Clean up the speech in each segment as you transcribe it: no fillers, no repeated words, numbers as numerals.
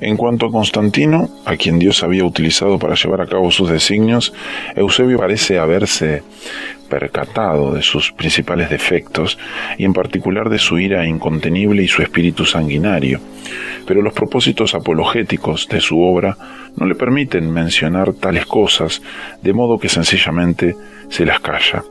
En cuanto a Constantino, a quien Dios había utilizado para llevar a cabo sus designios, Eusebio parece haberse percatado de sus principales defectos y en particular de su ira incontenible y su espíritu sanguinario, pero los propósitos apologéticos de su obra no le permiten mencionar tales cosas, de modo que sencillamente se las calla.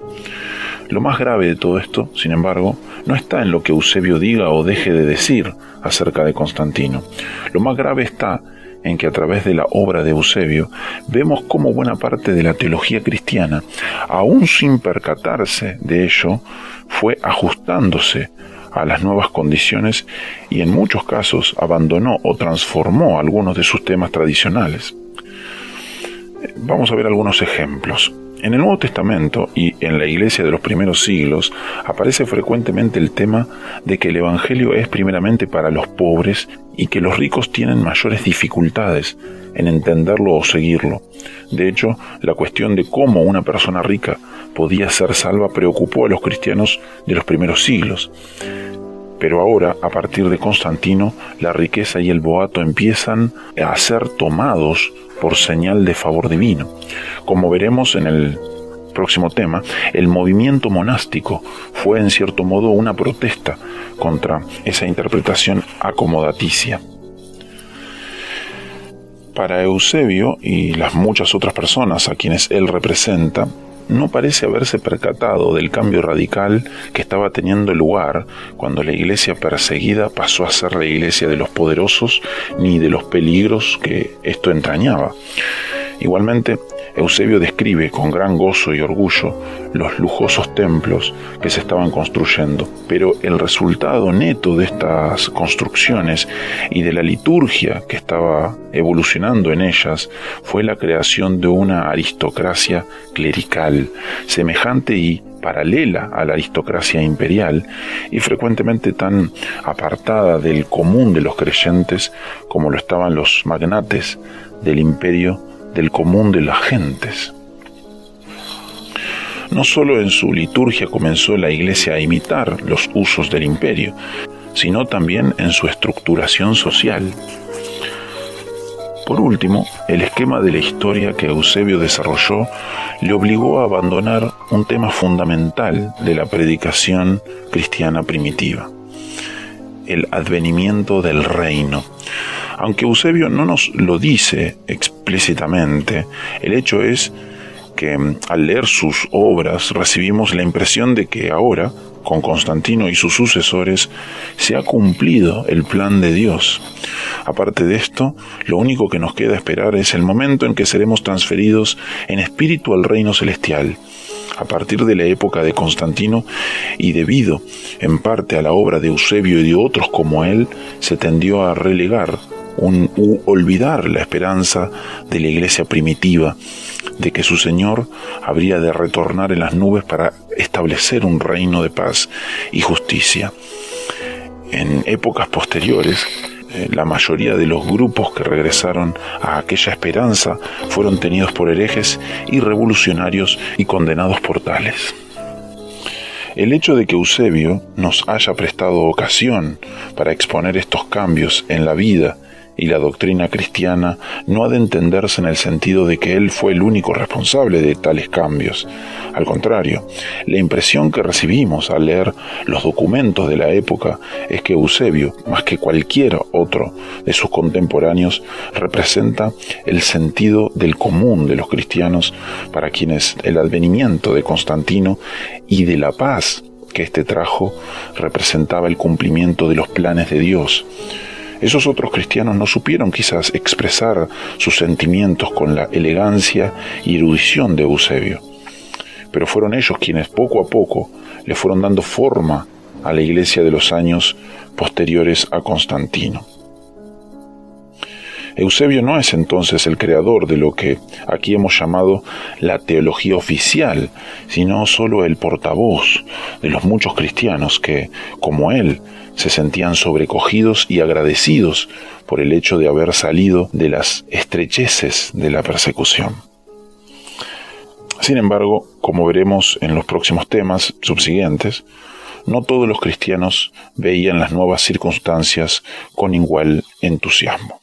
Lo más grave de todo esto, sin embargo, no está en lo que Eusebio diga o deje de decir acerca de Constantino. Lo más grave está en que a través de la obra de Eusebio vemos cómo buena parte de la teología cristiana, aún sin percatarse de ello, fue ajustándose a las nuevas condiciones y en muchos casos abandonó o transformó algunos de sus temas tradicionales. Vamos a ver algunos ejemplos. En el Nuevo Testamento y en la iglesia de los primeros siglos aparece frecuentemente el tema de que el Evangelio es primeramente para los pobres y que los ricos tienen mayores dificultades en entenderlo o seguirlo. De hecho, la cuestión de cómo una persona rica podía ser salva preocupó a los cristianos de los primeros siglos. Pero ahora, a partir de Constantino, la riqueza y el boato empiezan a ser tomados por señal de favor divino. Como veremos en el próximo tema, el movimiento monástico fue en cierto modo una protesta contra esa interpretación acomodaticia. Para Eusebio y las muchas otras personas a quienes él representa, no parece haberse percatado del cambio radical que estaba teniendo lugar cuando la iglesia perseguida pasó a ser la iglesia de los poderosos, ni de los peligros que esto entrañaba. Igualmente, Eusebio describe con gran gozo y orgullo los lujosos templos que se estaban construyendo, pero el resultado neto de estas construcciones y de la liturgia que estaba evolucionando en ellas fue la creación de una aristocracia clerical, semejante y paralela a la aristocracia imperial y frecuentemente tan apartada del común de los creyentes como lo estaban los magnates del imperio del común de las gentes. No solo en su liturgia comenzó la iglesia a imitar los usos del imperio, sino también en su estructuración social. Por último, el esquema de la historia que Eusebio desarrolló le obligó a abandonar un tema fundamental de la predicación cristiana primitiva: el advenimiento del reino. Aunque Eusebio no nos lo dice explícitamente, el hecho es que al leer sus obras recibimos la impresión de que ahora, con Constantino y sus sucesores, se ha cumplido el plan de Dios. Aparte de esto, lo único que nos queda esperar es el momento en que seremos transferidos en espíritu al reino celestial. A partir de la época de Constantino, y debido en parte a la obra de Eusebio y de otros como él, se tendió a relegar olvidar la esperanza de la iglesia primitiva, de que su Señor habría de retornar en las nubes para establecer un reino de paz y justicia. En épocas posteriores, la mayoría de los grupos que regresaron a aquella esperanza fueron tenidos por herejes y revolucionarios y condenados por tales. El hecho de que Eusebio nos haya prestado ocasión para exponer estos cambios en la vida y la doctrina cristiana no ha de entenderse en el sentido de que él fue el único responsable de tales cambios. Al contrario, la impresión que recibimos al leer los documentos de la época es que Eusebio, más que cualquier otro de sus contemporáneos, representa el sentido del común de los cristianos, para quienes el advenimiento de Constantino y de la paz que éste trajo representaba el cumplimiento de los planes de Dios. Esos otros cristianos no supieron quizás expresar sus sentimientos con la elegancia y erudición de Eusebio, pero fueron ellos quienes poco a poco le fueron dando forma a la iglesia de los años posteriores a Constantino. Eusebio no es entonces el creador de lo que aquí hemos llamado la teología oficial, sino solo el portavoz de los muchos cristianos que, como él, se sentían sobrecogidos y agradecidos por el hecho de haber salido de las estrecheces de la persecución. Sin embargo, como veremos en los próximos temas subsiguientes, no todos los cristianos veían las nuevas circunstancias con igual entusiasmo.